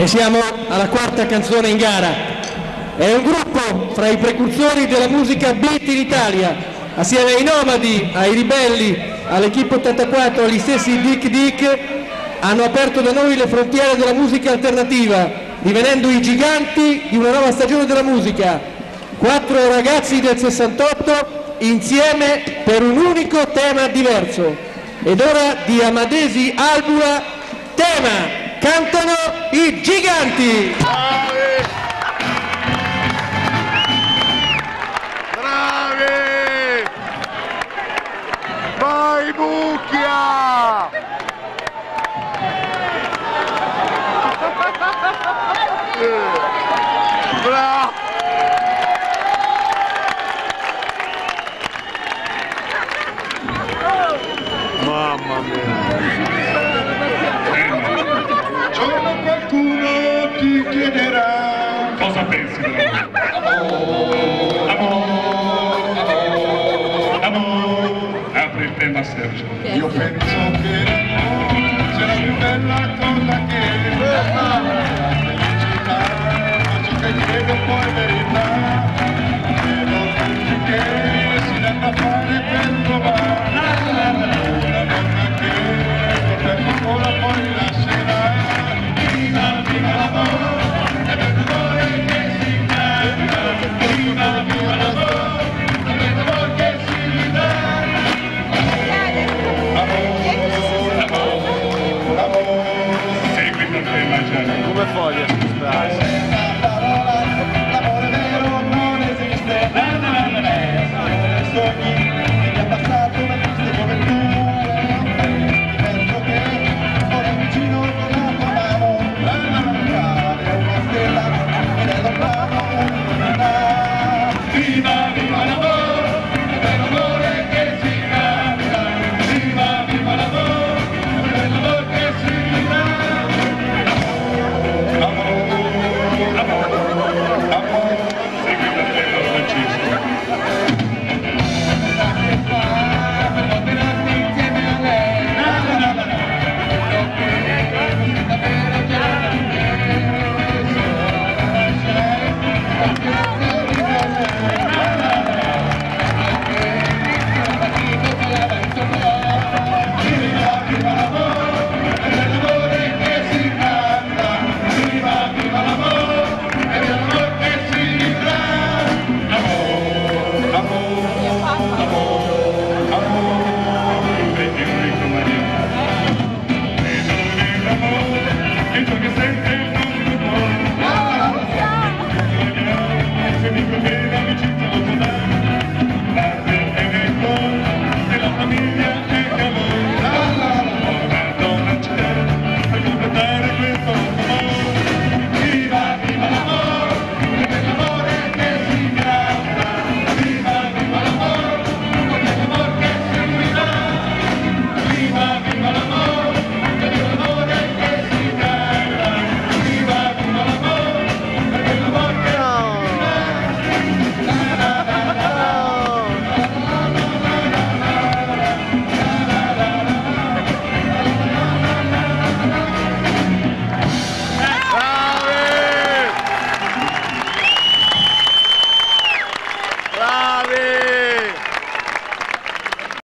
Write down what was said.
E siamo alla quarta canzone in gara. È un gruppo fra i precursori della musica beat in Italia, assieme ai Nomadi, ai Ribelli, all'Equipe 84, agli stessi Dick Dick, hanno aperto da noi le frontiere della musica alternativa, divenendo i giganti di una nuova stagione della musica. 4 ragazzi del 68 insieme per un unico tema diverso. Ed ora di Amadesi Albula, tema. Cantano i giganti! Bravi! Bravi! Vai Mucchia! Bravo! Mamma mia! Qualcuno ti chiederà cosa pensi della amore, apri il tema Sergio. Io penso che l'amore sia la più bella cosa che la felicità, ma ciò che credo poi